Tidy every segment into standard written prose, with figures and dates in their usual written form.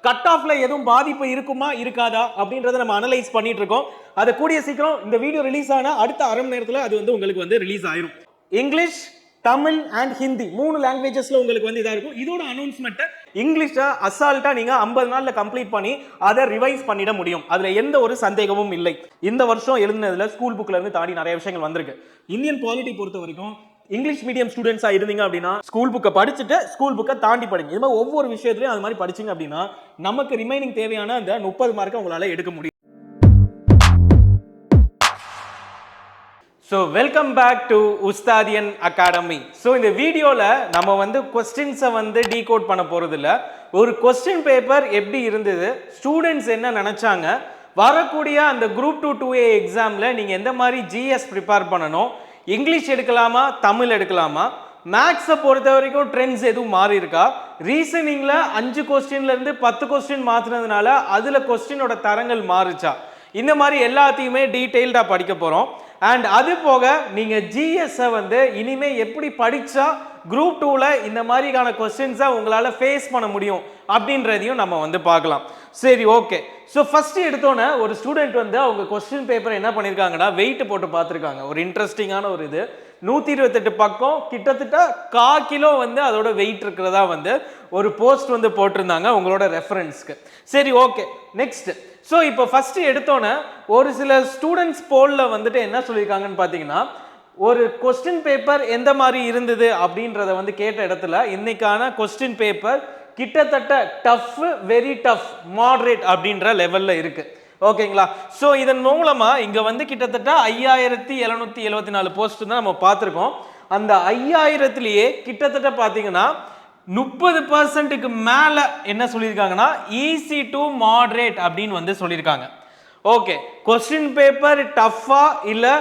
Cut ஆஃப்ல எதுவும் பாதிப்பு இருக்குமா இருக்காதா அப்படின்றத நம்ம அனலைஸ் பண்ணிட்டு இருக்கோம். அது கூடிய சீக்கிரம் இந்த வீடியோ ரிலீஸ் ஆனா அடுத்த அரை மணி நேரத்துல அது வந்து உங்களுக்கு வந்து ரிலீஸ் ஆயிரும். இங்கிலீஷ், தமிழ் அண்ட் ஹிந்தி 3 லாங்குவேஜஸ்ல உங்களுக்கு வந்து இதா இருக்கும். இதோட அனௌன்ஸ்மெண்ட் இங்கிலீஷை அசால்ட்டா நீங்க 50 நாள்ல கம்ப்ளீட் பண்ணி அதை ரிவைஸ் பண்ணிட முடியும். அதுல எந்த ஒரு சந்தேகமும் இல்லை. இந்த வருஷம் எழுதுனதுல ஸ்கூல் புக்ல இருந்து தாண்டி நிறைய விஷயங்கள் வந்திருக்கு. இந்தியன் பாலிட்டி பொறுத்த வரைக்கும் இங்கிலீஷ் மீடியம் ஸ்டூடெண்ட்ஸா இருந்தீங்க அப்படின்னா ஸ்கூல் புக்கை படிச்சுட்டு ஸ்கூல் புக்கை தாண்டி படிங்க. இது மாதிரி ஒவ்வொரு விஷயத்துலையும் அது மாதிரி படிச்சீங்க அப்படின்னா நமக்கு ரிமைனிங் தேவையான அந்த 30 மார்க்கை உங்களால எடுக்க முடியும். So welcome back to Ustadian academy. So இந்த வீடியோவில் நம்ம வந்து கொஸ்டின்ஸை வந்து டீகோட் பண்ண போகிறது இல்லை. ஒரு கொஸ்டின் பேப்பர் எப்படி இருந்தது, ஸ்டூடெண்ட்ஸ் என்ன நினச்சாங்க, வரக்கூடிய அந்த குரூப் 2 2A எக்ஸாமில் நீங்கள் எந்த மாதிரி ஜிஎஸ் ப்ரிப்பேர் பண்ணணும், இங்கிலீஷ் எடுக்கலாமா தமிழ் எடுக்கலாமா, மேக்ஸை பொறுத்த வரைக்கும் ட்ரெண்ட்ஸ் எதுவும் மாறி இருக்கா, ரீசனிங்கில் 5 கொஸ்டின்லேருந்து 10 கொஸ்டின் மாற்றினதுனால அதில் கொஸ்டினோட தரங்கள் மாறுச்சா, இந்த மாதிரி எல்லாத்தையுமே டீட்டெயில்டாக படிக்க போகிறோம். அண்ட் அது போக நீங்கள் ஜிஎஸ்ஸை வந்து இனிமேல் எப்படி படித்தா குரூப் 2ல் இந்த மாதிரியான கொஸ்டின்ஸை உங்களால் ஃபேஸ் பண்ண முடியும் அப்படின்றதையும் நம்ம வந்து பார்க்கலாம். சரி, ஓகே. ஸோ ஃபஸ்ட்டு எடுத்தோன்னே ஒரு ஸ்டூடெண்ட் வந்து அவங்க கொஸ்டின் பேப்பர் என்ன பண்ணியிருக்காங்கன்னா வெயிட் போட்டு பார்த்துருக்காங்க. ஒரு இன்ட்ரெஸ்டிங்கான ஒரு இது 128 பக்கம், கிட்டத்தட்ட 1/4 கிலோ வந்து அதோட வெயிட் இருக்கிறதா வந்து ஒரு போஸ்ட் வந்து போட்டிருந்தாங்க உங்களோட ரெஃபரன்ஸ்க்கு. சரி, ஓகே. நெக்ஸ்ட், ஸோ இப்போ ஃபஸ்ட்டு எடுத்தோன்னே ஒரு சில ஸ்டூடெண்ட்ஸ் போலில் வந்துட்டு என்ன சொல்லியிருக்காங்கன்னு பார்த்தீங்கன்னா, ஒரு கொஸ்டின் பேப்பர் எந்த மாதிரி இருந்தது அப்படின்றத வந்து கேட்ட இடத்துல இன்னைக்கான கொஸ்டின் பேப்பர் கிட்டத்தட்ட டஃப், வெரி டஃப், மாடரேட் அப்படின்ற லெவலில் இருக்கு. ஓகேங்களா? ஸோ இதன் மூலமா இங்கே வந்து கிட்டத்தட்ட 5774 போஸ்ட் தான் நம்ம பார்த்துருக்கோம். அந்த 5000லேயே கிட்டத்தட்ட பார்த்தீங்கன்னா 30%க்கு மேலே என்ன சொல்லியிருக்காங்கன்னா ஈஸி டு மாடரேட் அப்படின்னு வந்து சொல்லியிருக்காங்க. ஓகே, கொஸ்டின் பேப்பர் டஃபா இல்லை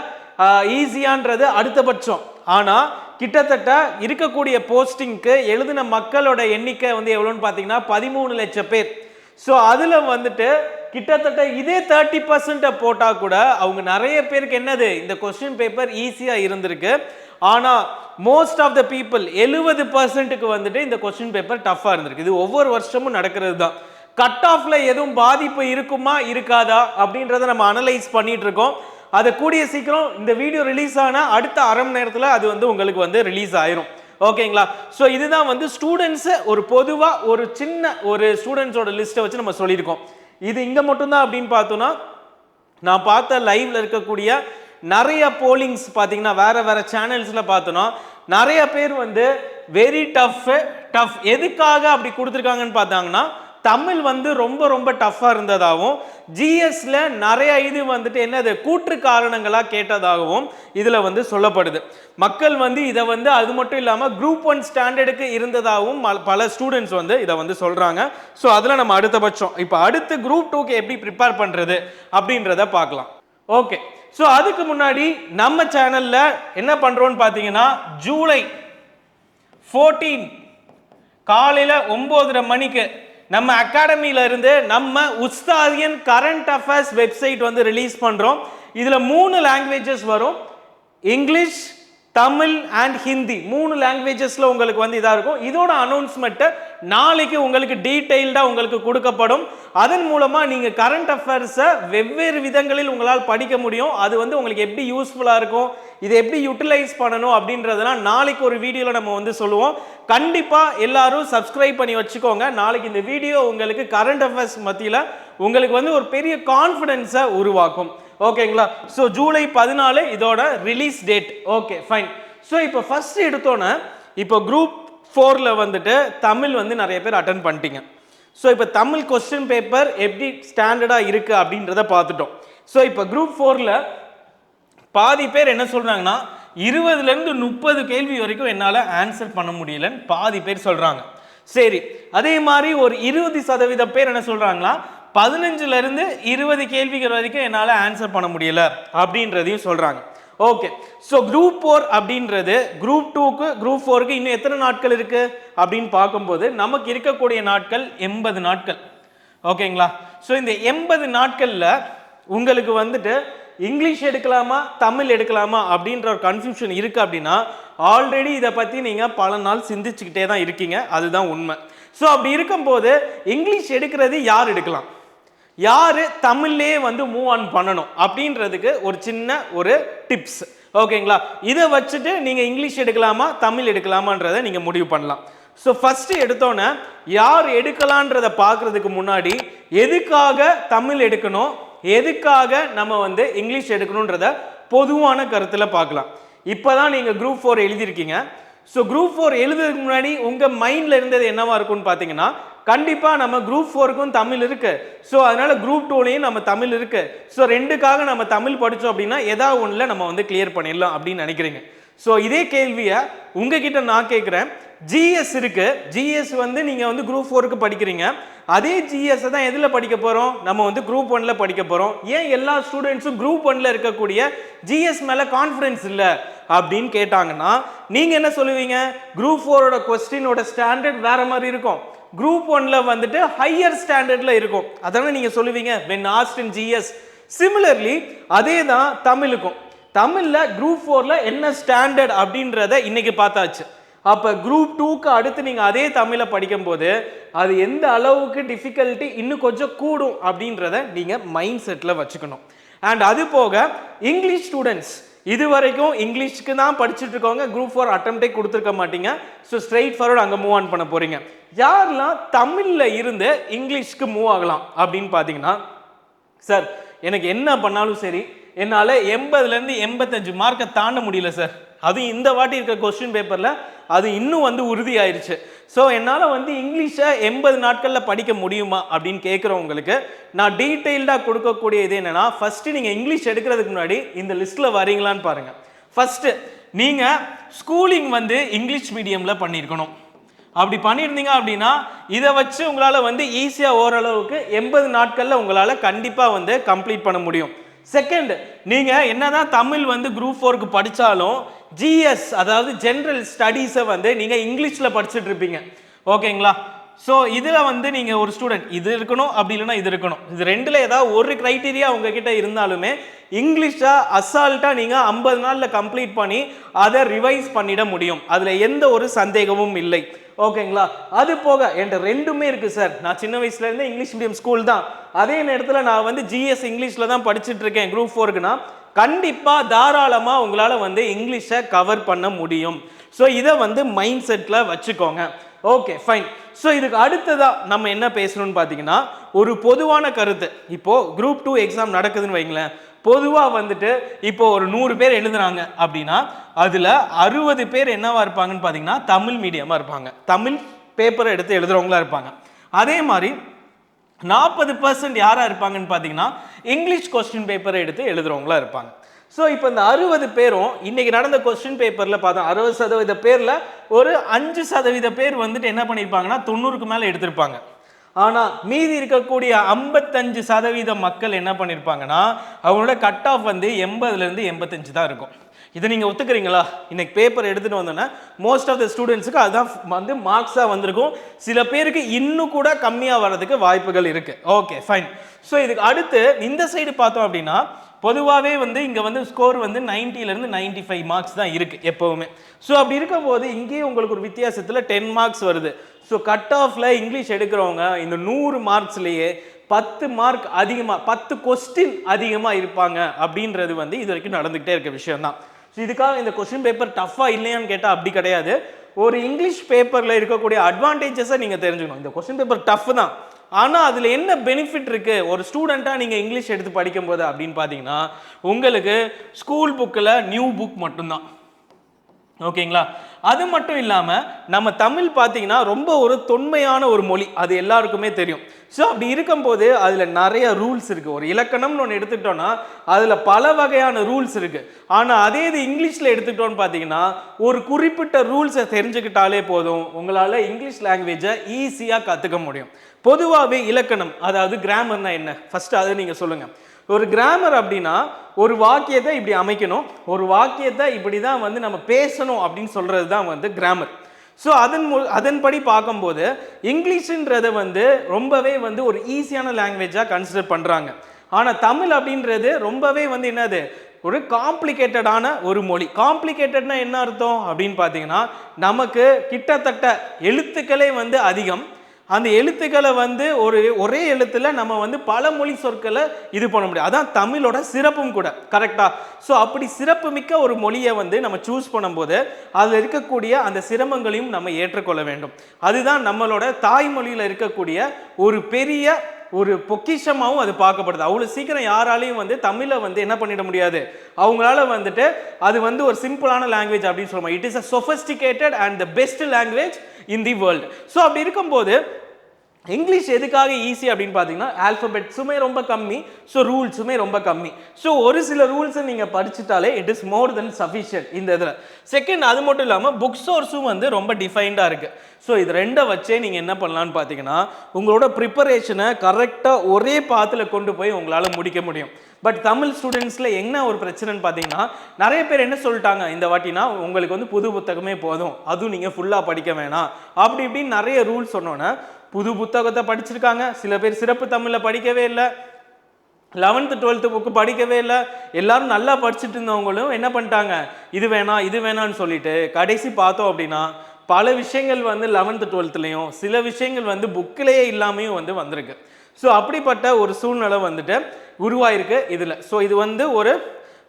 ஈஸியான்றது அடுத்தபட்சம். ஆனால் கிட்டத்தட்ட இருக்கக்கூடிய போஸ்டிங்க்கு எழுதின மக்களோட எண்ணிக்கை வந்து எவ்வளோன்னு பார்த்தீங்கன்னா 13 லட்சம் பேர். ஸோ அதில் வந்துட்டு கிட்டத்தட்ட இதே 30% போட்டால் கூட அவங்க நிறைய பேருக்கு என்னது இந்த கொஸ்டின் பேப்பர் ஈஸியாக இருந்திருக்கு. ஆனால் மோஸ்ட் ஆஃப் த பீப்புள் 70%க்கு வந்துட்டு இந்த கொஸ்டின் பேப்பர் டஃப்பாக இருந்திருக்கு. இது ஒவ்வொரு வருஷமும் நடக்கிறது தான். கட் ஆஃப்ல எதுவும் பாதிப்பு இருக்குமா இருக்காதா அப்படின்றத நம்ம அனலைஸ் பண்ணிட்டு இருக்கோம். அது கூடிய சீக்கிரம் இந்த வீடியோ ரிலீஸ் ஆனா அடுத்த அரை மணி நேரத்தில் அது வந்து உங்களுக்கு வந்து ரிலீஸ் ஆயிரும். ஓகேங்களா? ஸோ இதுதான் வந்து ஸ்டூடெண்ட்ஸ் ஒரு பொதுவாக ஒரு சின்ன ஒரு ஸ்டூடெண்ட்ஸோட லிஸ்ட்டை வச்சு நம்ம சொல்லியிருக்கோம். இது இங்கே மட்டும்தான் அப்படின்னு பார்த்தோன்னா, நான் பார்த்த லைவ்ல இருக்கக்கூடிய நிறைய போலிங்ஸ் பார்த்தீங்கன்னா வேற வேற சேனல்ஸில் பார்த்தோன்னா நிறைய பேர் வந்து வெரி டஃப் எதுக்காக அப்படி கொடுத்துருக்காங்கன்னு பார்த்தாங்கன்னா, தமிழ் வந்து ரொம்ப ரொம்ப டஃப்பாக இருந்ததாகவும், ஜிஎஸ்ல நிறைய இது வந்துட்டு என்னது கூற்று காரணங்களாக கேட்டதாகவும் இதில் வந்து சொல்லப்படுது. மக்கள் வந்து இதை வந்து அது மட்டும் இல்லாமல் குரூப் 1 ஸ்டாண்டர்டுக்கு இருந்ததாகவும் பல ஸ்டூடெண்ட்ஸ் வந்து இதை வந்து சொல்கிறாங்க. ஸோ அதில் நம்ம அடுத்தபட்சம் இப்போ அடுத்து குரூப் 2க்கு எப்படி ப்ரிப்பேர் பண்ணுறது அப்படின்றத பார்க்கலாம். ஓகே, ஸோ அதுக்கு முன்னாடி நம்ம சேனலில் என்ன பண்ணுறோன்னு பார்த்தீங்கன்னா, ஜூலை 14 காலையில் 9:30 மணிக்கு நம்ம அகாடமியில இருந்து நம்ம உஸ்தாதியன் கரண்ட் அஃபேர்ஸ் வெப்சைட் வந்து ரிலீஸ் பண்றோம். இதுல 3 லாங்குவேஜஸ் வரும். இங்கிலீஷ், தமிழ் அண்ட் ஹிந்தி 3 லாங்குவேஜஸ்ல உங்களுக்கு வந்து இதா இருக்கும். இதோட அனௌன்ஸ்மெண்ட் நாளைக்கு உங்களுக்கு டீடைல்டா உங்களுக்கு கொடுக்கப்படும். அதன் மூலமா நீங்க கரண்ட் அஃபேர்ஸை வெவ்வேறு விதங்களில் உங்களால் படிக்க முடியும். அது வந்து உங்களுக்கு எப்படி யூஸ்ஃபுல்லா இருக்கும், இதை எப்படி யூட்டிலைஸ் பண்ணணும் அப்படின்றதெல்லாம் நாளைக்கு ஒரு வீடியோல நம்ம வந்து சொல்லுவோம். கண்டிப்பா எல்லாரும் சப்ஸ்கிரைப் பண்ணி வச்சுக்கோங்க. நாளைக்கு இந்த வீடியோ உங்களுக்கு கரண்ட் அஃபேர்ஸ் மத்தியில உங்களுக்கு வந்து ஒரு பெரிய கான்ஃபிடன்ஸை உருவாக்கும். ஓகேங்களா? ஸோ ஜூலை 14 இதோட release date. Okay, fine. So இப்போ ஃபர்ஸ்ட் எடுத்தோன்னே இப்போ குரூப் 4ல வந்துட்டு தமிழ் வந்து நிறைய பேர் அட்டன் பண்ணிட்டீங்க. ஸோ இப்போ தமிழ் கொஸ்டின் பேப்பர் எப்படி ஸ்டாண்டர்டாக இருக்கு அப்படின்றத பார்த்துட்டோம். ஸோ இப்போ குரூப் 4ல பாதி பேர் என்ன சொல்றாங்கன்னா 20லேருந்து 30 கேள்வி வரைக்கும் என்னால் ஆன்சர் பண்ண முடியலன்னு பாதி பேர் சொல்றாங்க. சரி, அதே மாதிரி ஒரு 20% பேர் என்ன சொல்றாங்களா 15லேருந்து 20 கேள்விகள் வரைக்கும் என்னால் ஆன்சர் பண்ண முடியல அப்படின்றதையும் சொல்றாங்க. ஓகே, ஸோ குரூப் 4 அப்படின்றது குரூப் 2க்கு குரூப் 4க்கு இன்னும் எத்தனை நாட்கள் இருக்கு அப்படின்னு பார்க்கும்போது நமக்கு இருக்கக்கூடிய நாட்கள் 80 நாட்கள். ஓகேங்களா? ஸோ இந்த 80 நாட்களில் உங்களுக்கு வந்துட்டு இங்கிலீஷ் எடுக்கலாமா தமிழ் எடுக்கலாமா அப்படின்ற ஒரு கன்ஃபியூஷன் இருக்கு அப்படின்னா ஆல்ரெடி இதை பற்றி நீங்கள் பல நாள் சிந்திச்சுக்கிட்டே தான் இருக்கீங்க. அதுதான் உண்மை. ஸோ அப்படி இருக்கும்போது இங்கிலீஷ் எடுக்கிறது யார் எடுக்கலாம், யாரு தமிழ்லே வந்து மூவ் ஆன் பண்ணணும் அப்படின்றதுக்கு ஒரு சின்ன ஒரு டிப்ஸ். ஓகேங்களா, இதை வச்சுட்டு நீங்க இங்கிலீஷ் எடுக்கலாமா தமிழ் எடுக்கலாமான்றதை நீங்க முடிவு பண்ணலாம். ஸோ ஃபர்ஸ்ட் எடுத்தோன்னே யார் எடுக்கலான்றதை பார்க்கறதுக்கு முன்னாடி எதுக்காக தமிழ் எடுக்கணும், எதுக்காக நம்ம வந்து இங்கிலீஷ் எடுக்கணுன்றத பொதுவான கருத்தில் பார்க்கலாம். இப்போதான் நீங்க குரூப் 4 எழுதியிருக்கீங்க. ஸோ குரூப் 4 எழுதுறதுக்கு முன்னாடி உங்க மைண்ட்ல இருந்தது என்னவா இருக்கும்னு பார்த்தீங்கன்னா, கண்டிப்பா நம்ம குரூப் 4க்கும் தமிழ் இருக்கு, ஸோ அதனால குரூப் 2லையும் நம்ம தமிழ் இருக்கு, ஸோ ரெண்டுக்காக நம்ம தமிழ் படித்தோம் அப்படின்னா ஏதாவது ஒன்றில் நம்ம வந்து கிளியர் பண்ணிடலாம் அப்படின்னு நினைக்கிறீங்க. ஸோ இதே கேள்வியை உங்ககிட்ட நான் கேட்குறேன். ஜிஎஸ் இருக்கு, ஜிஎஸ் வந்து நீங்க வந்து குரூப் 4க்கு படிக்கிறீங்க, அதே ஜிஎஸ் தான் எதில் படிக்க போறோம், நம்ம வந்து குரூப் 1ல படிக்க போறோம். ஏன் எல்லா ஸ்டூடெண்ட்ஸும் குரூப் 1ல இருக்கக்கூடிய ஜிஎஸ் மேல கான்ஃபிடன்ஸ் இல்லை அப்படின்னு கேட்டாங்கன்னா நீங்க என்ன சொல்லுவீங்க, குரூப் 4ஓட கொஸ்டினோட ஸ்டாண்டர்ட் வேற மாதிரி இருக்கும், குரூப் 1ல வந்துட்டு ஹையர் ஸ்டாண்டர்ட்ல இருக்கும். அதனால நீங்க சொல்லுவீங்க when asked in GS. Similarly அதே தான் தமிழுக்கும். தமிழ்ல குரூப் 4ல என்ன ஸ்டாண்டர்ட் அப்படின்றத இன்னைக்கு பார்த்தாச்சு. அப்ப குரூப் 2க்கு அடுத்து நீங்க அதே தமிழை படிக்கும் போது அது எந்த அளவுக்கு டிஃபிகல்ட்டி இன்னும் கொஞ்சம் கூடும் அப்படின்றத நீங்க மைண்ட் செட்ல வச்சுக்கணும். அண்ட் அது போக இங்கிலீஷ் ஸ்டூடெண்ட்ஸ் இது வரைக்கும் இங்கிலீஷ்க்கு தான் படிச்சுட்டு இருக்கவங்க குரூப் 4 அட்டெம்ப்டே கொடுத்துருக்க மாட்டீங்க. ஸோ ஸ்ட்ரெயிட் ஃபார்வர்ட் அங்கே மூவ் ஆன் பண்ண போறீங்க. யாரெல்லாம் தமிழில் இருந்து இங்கிலீஷ்க்கு மூவ் ஆகலாம் அப்படின்னு பார்த்தீங்கன்னா, சார் எனக்கு என்ன பண்ணாலும் சரி என்னால் 80லேருந்து 85 மார்க்கை தாண்ட முடியல சார், அதுவும் இந்த வாட்டி இருக்க கொஸ்டின் பேப்பரில் அது இன்னும் வந்து உறுதி ஆயிடுச்சு, ஸோ என்னால் வந்து இங்கிலீஷை 80 நாட்களில் படிக்க முடியுமா அப்படின்னு கேட்குறவங்களுக்கு நான் டீட்டெயில்டாக கொடுக்கக்கூடிய இது என்னன்னா, ஃபர்ஸ்ட் நீங்கள் இங்கிலீஷ் எடுக்கிறதுக்கு முன்னாடி இந்த லிஸ்ட்டில் வரீங்களான்னு பாருங்க. ஃபர்ஸ்ட் நீங்கள் ஸ்கூலிங் வந்து இங்கிலீஷ் மீடியமில் பண்ணியிருக்கணும். அப்படி பண்ணியிருந்தீங்க அப்படின்னா இதை வச்சு உங்களால் வந்து ஈஸியாக ஓரளவுக்கு 80 நாட்களில் உங்களால் கண்டிப்பாக வந்து கம்ப்ளீட் பண்ண முடியும். செகண்ட், நீங்கள் என்னதான் தமிழ் வந்து குரூப் 4க்கு படித்தாலும் ஜிஎஸ் அதாவது ஜென்ரல் ஸ்டடீஸை வந்து நீங்கள் இங்கிலீஷில் படிச்சுட்டு இருப்பீங்க. ஓகேங்களா, ஸோ இதில் வந்து நீங்கள் ஒரு ஸ்டூடெண்ட் இது இருக்கணும் அப்படி இல்லைன்னா இது இருக்கணும், இது ரெண்டில் ஏதாவது ஒரு க்ரைட்டீரியா உங்ககிட்ட இருந்தாலுமே இங்கிலீஷை அசால்ட்டாக நீங்கள் 50 நாளில் கம்ப்ளீட் பண்ணி அதை ரிவைஸ் பண்ணிட முடியும், அதில் எந்த ஒரு சந்தேகமும் இல்லை. ஓகேங்களா, அது போக என்கிட்ட ரெண்டுமே இருக்குது சார், நான் சின்ன வயசுலேருந்து இங்கிலீஷ் மீடியம் ஸ்கூல் தான், அதே நேரத்தில் நான் வந்து ஜிஎஸ் இங்கிலீஷில் தான் படிச்சுட்டு இருக்கேன் குரூப் 4க்குனா கண்டிப்பாக தாராளமாக உங்களால் வந்து இங்கிலீஷை கவர் பண்ண முடியும். ஸோ இதை வந்து மைண்ட் செட்டில் வச்சுக்கோங்க. Okay fine. ஸோ இதுக்கு அடுத்ததாக நம்ம என்ன பேசணும்னு பார்த்தீங்கன்னா, ஒரு பொதுவான கருத்து. இப்போது குரூப் 2 எக்ஸாம் நடக்குதுன்னு வைங்களேன், பொதுவாக வந்துட்டு இப்போ ஒரு 100 பேர் எழுதுறாங்க அப்படின்னா அதில் 60 பேர் என்னவா இருப்பாங்கன்னு பார்த்தீங்கன்னா தமிழ் மீடியமாக இருப்பாங்க, தமிழ் பேப்பரை எடுத்து எழுதுறவங்களா இருப்பாங்க. அதே மாதிரி 40% யாராக இருப்பாங்கன்னு பார்த்தீங்கன்னா இங்கிலீஷ் கொஸ்டின் பேப்பரை எடுத்து எழுதுறவங்களா இருப்பாங்க. ஸோ இப்போ இந்த 60 பேரும் இன்னைக்கு நடந்த கொஸ்டின் பேப்பரில் பார்த்தோம், 60% பேரில் ஒரு 5% பேர் வந்துட்டு என்ன பண்ணியிருப்பாங்கன்னா 90க்கு மேலே எடுத்திருப்பாங்க. ஆனால் மீதி இருக்கக்கூடிய 55% மக்கள் என்ன பண்ணியிருப்பாங்கன்னா அவங்களோட கட் ஆஃப் வந்து 80லேருந்து 85 தான் இருக்கும். இதை நீங்கள் ஒத்துக்கிறீங்களா? இன்னைக்கு பேப்பர் எடுத்துகிட்டு வந்தோன்னா மோஸ்ட் ஆஃப் த ஸ்டூடெண்ட்ஸுக்கு அதுதான் வந்து மார்க்ஸாக வந்திருக்கும், சில பேருக்கு இன்னும் கூட கம்மியாக வர்றதுக்கு வாய்ப்புகள் இருக்குது. Okay fine. ஸோ இதுக்கு அடுத்து இந்த சைடு பார்த்தோம் அப்படின்னா பொதுவாகவே வந்து இங்கே வந்து ஸ்கோர் வந்து 90லேருந்து 95 மார்க்ஸ் தான் இருக்குது எப்போவுமே. ஸோ அப்படி இருக்கும்போது இங்கேயும் உங்களுக்கு ஒரு வித்தியாசத்தில் 10 மார்க்ஸ் வருது. ஸோ கட் ஆஃபில் இங்கிலீஷ் எடுக்கிறவங்க இந்த 100 மார்க்ஸ்லேயே 10 மார்க் அதிகமாக 10 கொஸ்டின் அதிகமாக இருப்பாங்க அப்படின்றது வந்து இது வரைக்கும் நடந்துகிட்டே இருக்க விஷயம் தான். ஸோ இதுக்காக இந்த கொஸ்டின் பேப்பர் டஃப்பாக இல்லையான்னு கேட்டால் அப்படி கிடையாது. ஒரு இங்கிலீஷ் பேப்பரில் இருக்கக்கூடிய அட்வான்டேஜஸை நீங்கள் தெரிஞ்சுக்கணும். இந்த கொஸ்டின் பேப்பர் டஃப் தான், ஆனால் அதில் என்ன பெனிஃபிட் இருக்குது ஒரு ஸ்டூடெண்ட்டாக நீங்கள் இங்கிலீஷ் எடுத்து படிக்கும்போது அப்படின்னு பார்த்தீங்கன்னா உங்களுக்கு ஸ்கூல் புக்கில் நியூ புக் மட்டும்தான். ஓகேங்களா, அது மட்டும் இல்லாமல் நம்ம தமிழ் பார்த்தீங்கன்னா ரொம்ப ஒரு தொன்மையான ஒரு மொழி, அது எல்லாருக்குமே தெரியும். ஸோ அப்படி இருக்கும்போது அதில் நிறைய ரூல்ஸ் இருக்குது. ஒரு இலக்கணம்னு ஒன்று எடுத்துக்கிட்டோன்னா அதில் பல வகையான ரூல்ஸ் இருக்குது. ஆனால் அதே இது இங்கிலீஷில் எடுத்துக்கிட்டோன்னு பார்த்தீங்கன்னா ஒரு குறிப்பிட்ட ரூல்ஸை தெரிஞ்சுக்கிட்டாலே போதும், உங்களால் இங்கிலீஷ் லாங்குவேஜை ஈஸியாக கற்றுக்க முடியும். பொதுவாகவே இலக்கணம் அதாவது கிராமர்னா என்ன ஃபர்ஸ்ட் அதை நீங்கள் சொல்லுங்கள். ஒரு கிராமர் அப்படின்னா ஒரு வாக்கியத்தை இப்படி அமைக்கணும், ஒரு வாக்கியத்தை இப்படி தான் வந்து நம்ம பேசணும் அப்படின்னு சொல்கிறது தான் வந்து கிராமர். ஸோ அதன்படி பார்க்கும்போது இங்கிலீஷுன்றதை வந்து ரொம்பவே வந்து ஒரு ஈஸியான லாங்குவேஜாக கன்சிடர் பண்ணுறாங்க. ஆனால் தமிழ் அப்படின்றது ரொம்பவே வந்து என்னது ஒரு காம்ப்ளிகேட்டடான ஒரு மொழி. காம்ப்ளிகேட்டட்னா என்ன அர்த்தம் அப்படின்னு பார்த்தீங்கன்னா நமக்கு கிட்டத்தட்ட எழுத்துக்களே வந்து அதிகம், அந்த எழுத்துக்களை வந்து ஒரே எழுத்துல நம்ம வந்து பல மொழி சொற்களை இது பண்ண முடியும். அதான் தமிழோட சிறப்பும் கூட. கரெக்டா? ஸோ அப்படி சிறப்பு மிக்க ஒரு மொழியை வந்து நம்ம சூஸ் பண்ணும்போது அதில் இருக்கக்கூடிய அந்த சிரமங்களையும் நம்ம ஏற்றுக்கொள்ள வேண்டும். அதுதான் நம்மளோட தாய்மொழியில் இருக்கக்கூடிய ஒரு பெரிய ஒரு பொக்கிஷமாகவும் அது பார்க்கப்படுது. அவ்வளோ சீக்கிரம் யாராலையும் வந்து தமிழை வந்து என்ன பண்ணிட முடியாது. அவங்களால வந்துட்டு அது வந்து ஒரு சிம்பிளான லாங்குவேஜ் அப்படின்னு சொல்லுவோம். It is a sophisticated and the best language in the world. So அப்படி இருக்கும்போது இங்கிலீஷ் எதுக்காக ஈஸி அப்படின்னு பார்த்தீங்கன்னா ஆல்ஃபபெட்ஸுமே ரொம்ப கம்மி, ஸோ ரூல்ஸுமே ரொம்ப கம்மி. ஸோ ஒரு சில ரூல்ஸை நீங்கள் படிச்சுட்டாலே it is more than sufficient இந்த இதில். செகண்ட், அது மட்டும் இல்லாமல் புக் சோர்ஸும் வந்து ரொம்ப டிஃபைன்டாக இருக்குது. ஸோ இது ரெண்டை வச்சே நீங்கள் என்ன பண்ணலான்னு பார்த்தீங்கன்னா உங்களோட ப்ரிப்பரேஷனை கரெக்டாக ஒரே பாத்தில் கொண்டு போய் உங்களால் முடிக்க முடியும். பட் தமிழ் ஸ்டூடெண்ட்ஸில் என்ன ஒரு பிரச்சனைன்னு பார்த்தீங்கன்னா நிறைய பேர் என்ன சொல்லிட்டாங்க இந்த வாட்டினா உங்களுக்கு வந்து புது புத்தகமே போதும், அதுவும் நீங்கள் ஃபுல்லாக படிக்க வேணாம் அப்படி இப்படின்னு நிறைய ரூல்ஸ் சொன்னோன்னே புது புத்தகத்தை படிச்சிருக்காங்க. சில பேர் சிறப்பு தமிழில் படிக்கவே இல்லை, 11th 12th புக்கு படிக்கவே இல்லை. எல்லாரும் நல்லா படிச்சுட்டு இருந்தவங்களும் என்ன பண்ணிட்டாங்க இது வேணாம் இது வேணான்னு சொல்லிட்டு கடைசி பார்த்தோம் அப்படின்னா பல விஷயங்கள் வந்து 11th 12thலையும் சில விஷயங்கள் வந்து புக்கிலேயே இல்லாமையும் வந்து வந்திருக்கு. ஸோ அப்படிப்பட்ட ஒரு சூழ்நிலை வந்துட்டு உருவாயிருக்கு இதில். ஸோ இது வந்து ஒரு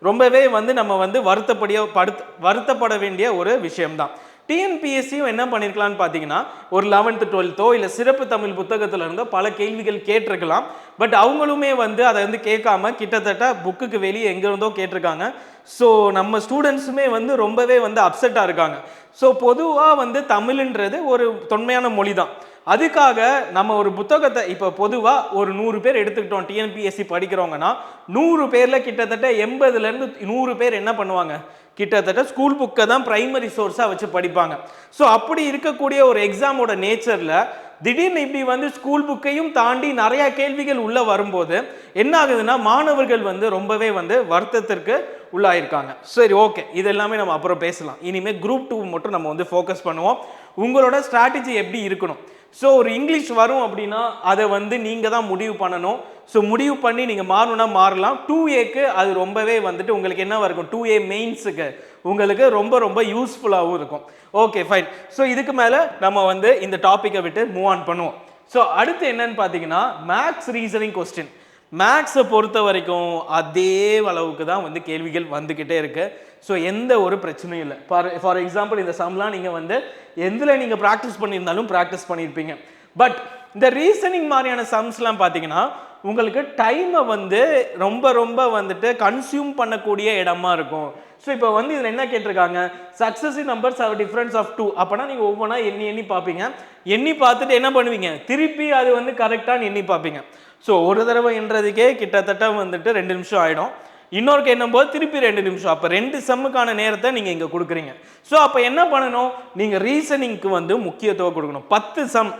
ரொம்பவே வந்து நம்ம வந்து வருத்தப்பட வேண்டிய ஒரு விஷயம்தான். டிஎன்பிஎஸ்சியும் என்ன பண்ணியிருக்கலாம்னு பார்த்தீங்கன்னா ஒரு 11th 12thோ இல்லை சிறப்பு தமிழ் புத்தகத்தில் இருந்தோ பல கேள்விகள் கேட்டிருக்கலாம். பட் அவங்களுமே வந்து அதை வந்து கேட்காம கிட்டத்தட்ட புக்குக்கு வெளியே எங்கேருந்தோ கேட்டிருக்காங்க. ஸோ நம்ம ஸ்டூடெண்ட்ஸுமே வந்து ரொம்பவே வந்து அப்செட்டாக இருக்காங்க. ஸோ பொதுவாக வந்து தமிழ்ன்றது ஒரு தொன்மையான மொழி தான். அதுக்காக நம்ம ஒரு புத்தகத்தை இப்போ பொதுவாக ஒரு 100 பேர் எடுத்துக்கிட்டோம் டிஎன்பிஎஸ்சி படிக்கிறவங்கன்னா 100 பேரில் கிட்டத்தட்ட 80லேருந்து 100 பேர் என்ன பண்ணுவாங்க கிட்டத்தட்ட ஸ்கூல் புக்கை தான் பிரைமரி சோர்ஸாக வச்சு படிப்பாங்க. ஸோ அப்படி இருக்கக்கூடிய ஒரு எக்ஸாமோட நேச்சரில் திடீர்னு இப்படி வந்து ஸ்கூல் புக்கையும் தாண்டி நிறையா கேள்விகள் உள்ளே வரும்போது என்ன ஆகுதுன்னா மாணவர்கள் வந்து ரொம்பவே வந்து வருத்தத்திற்கு உள்ளாயிருக்காங்க. சரி, ஓகே, இது எல்லாமே நம்ம அப்புறம் பேசலாம். இனிமேல் குரூப் 2 மட்டும் நம்ம வந்து ஃபோக்கஸ் பண்ணுவோம். உங்களோட ஸ்ட்ராட்டஜி எப்படி இருக்கணும்? ஸோ ஒரு இங்கிலீஷ் வரும் அப்படின்னா அதை வந்து நீங்கள் தான் முடிவு பண்ணணும். ஸோ முடிவு பண்ணி நீங்கள் மாறணும்னா மாறலாம். 2Aக்கு அது ரொம்பவே வந்துட்டு உங்களுக்கு என்னவா இருக்கும், 2A மெயின்ஸுக்கு உங்களுக்கு ரொம்ப ரொம்ப யூஸ்ஃபுல்லாகவும் இருக்கும். Okay, fine. ஸோ இதுக்கு மேலே நம்ம வந்து இந்த டாப்பிக்கை விட்டு மூவ் ஆன் பண்ணுவோம். ஸோ அடுத்து என்னன்னு பார்த்தீங்கன்னா மேக்ஸ் ரீசனிங் கொஸ்டின். மேக்ஸை பொறுத்த வரைக்கும் அதே அளவுக்கு தான் வந்து கேள்விகள் வந்துக்கிட்டே இருக்கு. ஸோ எந்த ஒரு பிரச்சனையும் இல்லை. ஃபார் எக்ஸாம்பிள் இந்த சம்லாம் நீங்கள் வந்து எதில் நீங்கள் ப்ராக்டிஸ் பண்ணியிருந்தாலும் ப்ராக்டிஸ் பண்ணியிருப்பீங்க. பட் இந்த ரீசனிங் மாதிரியான சம்ஸ்லாம் பார்த்தீங்கன்னா உங்களுக்கு டைமை வந்து ரொம்ப ரொம்ப வந்துட்டு கன்சியூம் பண்ணக்கூடிய இடமா இருக்கும். ஸோ இப்போ வந்து இதில் என்ன கேட்டிருக்காங்க, successive numbers have difference of 2 அப்போனா நீங்கள் ஒவ்வொன்றா எண்ணி பார்ப்பீங்க. எண்ணி பார்த்துட்டு என்ன பண்ணுவீங்க, திருப்பி அது வந்து கரெக்டான எண்ணி பார்ப்பீங்க. ஸோ ஒரு தடவை எண்ணுறதுக்கே கிட்டத்தட்ட வந்துட்டு 2 நிமிஷம் ஆகிடும். இன்னொருக்கு எண்ணும் போது திருப்பி 2 நிமிஷம். அப்போ 2 சம்முக்கான நேரத்தை நீங்கள் இங்கே கொடுக்குறீங்க. ஸோ அப்போ என்ன பண்ணணும், நீங்கள் ரீசனிங்க்கு வந்து முக்கியத்துவம் கொடுக்கணும். 10 சம்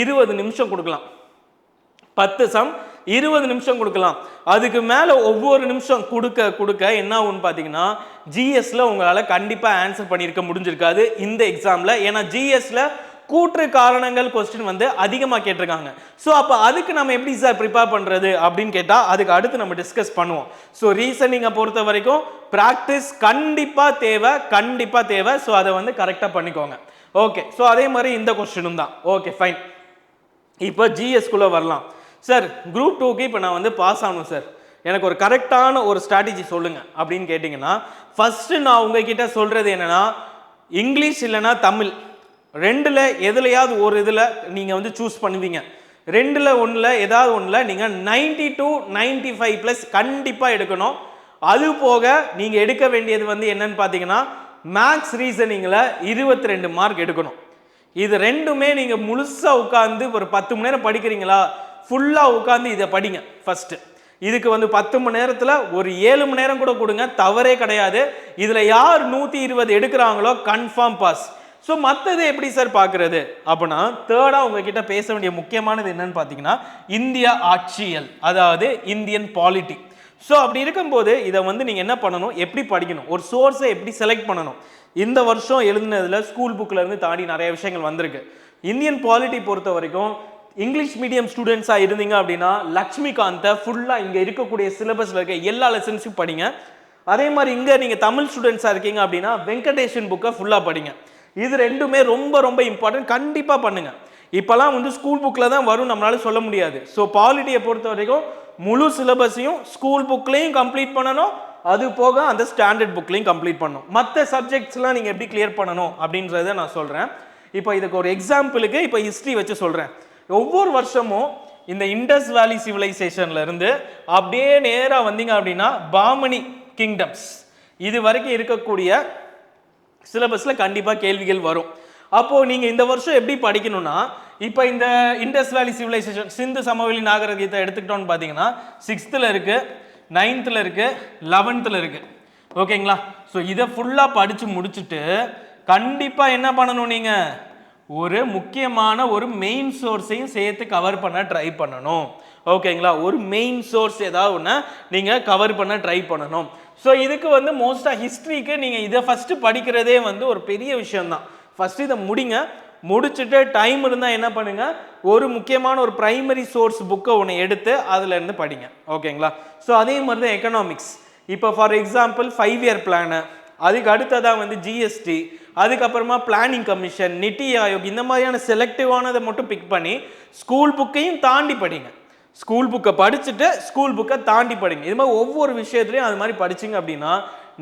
20 நிமிஷம் கொடுக்கலாம். 10 சம் 20 நிமிஷம் கொடுக்கலாம். அதுக்கு மேலே ஒவ்வொரு நிமிஷம் கொடுக்க என்ன ஆகும்னு பார்த்தீங்கன்னா ஜிஎஸ்ல உங்களால் கண்டிப்பாக ஆன்சர் பண்ணியிருக்க முடிஞ்சிருக்காது இந்த எக்ஸாமில். ஏன்னா ஜிஎஸ்ல கூற்று காரணங்கள் கொஸ்டின் வந்து அதிகமாக கேட்டிருக்காங்க. ஸோ அப்போ அதுக்கு நம்ம எப்படி சார் ப்ரிப்பேர் பண்ணுறது அப்படின்னு கேட்டால் அதுக்கு அடுத்து நம்ம டிஸ்கஸ் பண்ணுவோம். ஸோ ரீசனிங்கை பொறுத்த வரைக்கும் ப்ராக்டிஸ் கண்டிப்பாக தேவை. ஸோ அதை வந்து கரெக்டாக பண்ணிக்கோங்க. ஓகே, ஸோ அதே மாதிரி இந்த கொஸ்டினும் தான். Okay, fine. இப்போ ஜிஎஸ்குள்ளே வரலாம். சார் குரூப் 2க்கு இப்போ நான் வந்து பாஸ் ஆகணும் சார், எனக்கு ஒரு கரெக்டான ஒரு ஸ்ட்ராட்டஜி சொல்லுங்கள் அப்படின்னு கேட்டிங்கன்னா ஃபஸ்ட்டு நான் உங்ககிட்ட சொல்கிறது என்னென்னா இங்கிலீஷ் இல்லைன்னா தமிழ் ரெண்டில் எதுலையாவது ஒரு இதில் நீங்கள் வந்து சூஸ் பண்ணுவீங்க. 2ல் 1ல் ஏதாவது ஒன்றில் நீங்கள் 90 to 95+ கண்டிப்பாக எடுக்கணும். அது போக நீங்கள் எடுக்க வேண்டியது வந்து என்னன்னு பார்த்தீங்கன்னா மேக்ஸ் ரீசனிங்கில் 22 மார்க் எடுக்கணும். இது ரெண்டுமே நீங்கள் முழுசாக உட்காந்து ஒரு 10 மணி நேரம் படிக்கிறீங்களா, ஃபுல்லாக உட்காந்து இதை படிங்க ஃபஸ்ட்டு. இதுக்கு வந்து 10 மணி நேரத்தில் ஒரு 7 மணி நேரம் கூட கொடுங்க, தவறே கிடையாது. இதில் யார் 120 எடுக்கிறாங்களோ கன்ஃபார்ம் பாஸ். ஸோ மற்றது எப்படி சார் பார்க்குறது அப்படின்னா தேர்டாக உங்ககிட்ட பேச வேண்டிய முக்கியமானது என்னன்னு பார்த்தீங்கன்னா இந்திய ஆட்சியல், அதாவது இந்தியன் பாலிட்டி. ஸோ அப்படி இருக்கும்போது இதை வந்து நீங்கள் என்ன பண்ணணும், எப்படி படிக்கணும், ஒரு சோர்ஸை எப்படி செலக்ட் பண்ணணும். இந்த வருஷம் எழுதுனதில் ஸ்கூல் புக்கில் இருந்து தாண்டி நிறைய விஷயங்கள் வந்திருக்கு. இந்தியன் பாலிட்டி பொறுத்த வரைக்கும் இங்கிலீஷ் மீடியம் ஸ்டூடெண்ட்ஸாக இருந்தீங்க அப்படின்னா லக்ஷ்மிகாந்தை ஃபுல்லாக இங்கே இருக்கக்கூடிய சிலபஸில் இருக்க எல்லா லெசன்ஸும் படிங்க. அதே மாதிரி இங்கே நீங்கள் தமிழ் ஸ்டூடெண்ட்ஸாக இருக்கீங்க அப்படின்னா வெங்கடேஷன் புக்கை ஃபுல்லாக படிங்க. இது ரெண்டுமே ரொம்ப ரொம்ப இம்பார்ட்டன்ட், கண்டிப்பாக பண்ணுங்க. இப்போலாம் வந்து ஸ்கூல் புக்கில் தான் வரும் நம்மளால சொல்ல முடியாது. ஸோ பாலிட்டியை பொறுத்த வரைக்கும் முழு சிலபஸையும் ஸ்கூல் புக்லேயும் கம்ப்ளீட் பண்ணணும், அது போக அந்த ஸ்டாண்டர்ட் புக்லேயும் கம்ப்ளீட் பண்ணணும். மற்ற சப்ஜெக்ட்ஸ்லாம் நீங்கள் எப்படி கிளியர் பண்ணணும் அப்படின்றத நான் சொல்கிறேன். இப்போ இதுக்கு ஒரு எக்ஸாம்பிளுக்கு இப்போ ஹிஸ்ட்ரி வச்சு சொல்கிறேன். ஒவ்வொரு வருஷமும் இந்த இண்டஸ் வேலி சிவிலைசேஷன்ல இருந்து அப்படியே நேராக வந்தீங்க அப்படின்னா பாமனி கிங்டம்ஸ் இது வரைக்கும் இருக்கக்கூடிய சிலபஸில் கண்டிப்பாக கேள்விகள் வரும். அப்போது நீங்கள் இந்த வருஷம் எப்படி படிக்கணும்னா, இப்போ இந்த இண்டஸ் வேலி சிவிலைசேஷன் சிந்து சமவெளி நாகரிகத்தை எடுத்துக்கிட்டோன்னு பார்த்தீங்கன்னா 6th இருக்குது, 9th இருக்குது, 11th இருக்குது. ஓகேங்களா? ஸோ இதை ஃபுல்லாக படித்து முடிச்சுட்டு கண்டிப்பாக என்ன பண்ணணும், நீங்கள் ஒரு முக்கியமான ஒரு மெயின் சோர்ஸையும் சேர்த்து கவர் பண்ண ட்ரை பண்ணணும். ஓகேங்களா? ஒரு மெயின் சோர்ஸ் ஏதாவது ஒன்று நீங்கள் கவர் பண்ண ட்ரை பண்ணணும். ஸோ இதுக்கு வந்து மோஸ்ட்டாக ஹிஸ்ட்ரிக்கு நீங்கள் இதை ஃபஸ்ட்டு படிக்கிறதே வந்து ஒரு பெரிய விஷயம்தான். ஃபஸ்ட்டு இதை முடிச்சுட்டு டைம் இருந்தால் என்ன பண்ணுங்க, ஒரு முக்கியமான ஒரு பிரைமரி சோர்ஸ் புக்கை ஒன்று எடுத்து அதுலேருந்து படிங்க. ஓகேங்களா? ஸோ அதே மாதிரி தான் எக்கனாமிக்ஸ். இப்போ ஃபார் எக்ஸாம்பிள் 5 இயர் பிளானு, அதுக்கு அடுத்ததாக வந்து ஜிஎஸ்டி, அதுக்கப்புறமா பிளானிங் கமிஷன், நிதி ஆயோக், இந்த மாதிரியான செலக்டிவானதை மட்டும் பிக் பண்ணி ஸ்கூல் புக்கையும் தாண்டி படிங்க. ஸ்கூல் புக்கை படிச்சுட்டு ஸ்கூல் புக்கை தாண்டி படிங்க. இது மாதிரி ஒவ்வொரு விஷயத்துலையும் அது மாதிரி படிச்சிங்க அப்படின்னா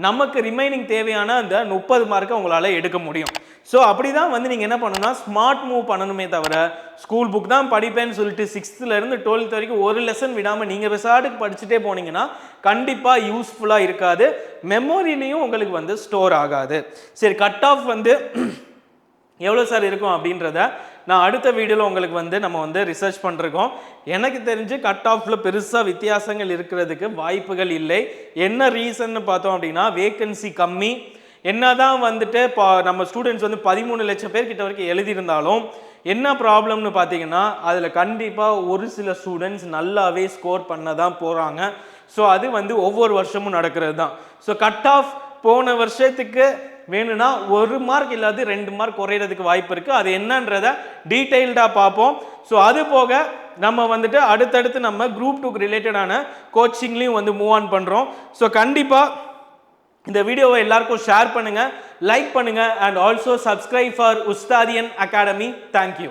நமக்கு ரிமைனிங் தேவையான அந்த 30 மார்க்கை உங்களால் எடுக்க முடியும். ஸோ அப்படி தான் வந்து நீங்கள் என்ன பண்ணணும்னா ஸ்மார்ட் மூவ் பண்ணணுமே தவிர ஸ்கூல் புக் தான் படிப்பேன்னு சொல்லிட்டு 6th-லேருந்து 12th வரைக்கும் ஒரு லெசன் விடாமல் நீங்கள் பெசாட்டுக்கு படிச்சுட்டே போனீங்கன்னா கண்டிப்பாக யூஸ்ஃபுல்லாக இருக்காது, மெமோரிலையும் உங்களுக்கு வந்து ஸ்டோர் ஆகாது. சரி, கட் ஆஃப் வந்து எவ்வளோ சார் இருக்கும் அப்படின்றத நான் அடுத்த வீடியோவில் உங்களுக்கு வந்து நம்ம வந்து ரிசர்ச் பண்ணிருக்கோம். எனக்கு தெரிஞ்சு கட் ஆஃபில் பெருசாக வித்தியாசங்கள் இருக்கிறதுக்கு வாய்ப்புகள் இல்லை. என்ன ரீசன்னு பார்த்தோம் அப்படின்னா வேக்கன்சி கம்மி. என்னதான் வந்துட்டு நம்ம ஸ்டூடெண்ட்ஸ் வந்து 13 லட்சம் பேர் கிட்ட வரைக்கும் எழுதியிருந்தாலும் என்ன ப்ராப்ளம்னு பார்த்தீங்கன்னா அதில் கண்டிப்பாக ஒரு சில ஸ்டூடெண்ட்ஸ் நல்லாவே ஸ்கோர் பண்ண தான் போகிறாங்க. ஸோ அது வந்து ஒவ்வொரு வருஷமும் நடக்கிறது தான். ஸோ கட் ஆஃப் போன வருஷத்துக்கு வேணும்னா 1 மார்க் இல்லாது 2 மார்க் குறையிறதுக்கு வாய்ப்பு இருக்குது. அது என்னன்றதை டீட்டெயில்டாக பார்ப்போம். ஸோ அது போக நம்ம வந்துட்டு அடுத்தடுத்து நம்ம குரூப் 2க்கு ரிலேட்டடான கோச்சிங்லையும் வந்து மூவ் ஆன் பண்ணுறோம். ஸோ கண்டிப்பாக இந்த வீடியோவை எல்லாருக்கும் ஷேர் பண்ணுங்கள், லைக் பண்ணுங்கள், and also subscribe for Ustadian academy. Thank you.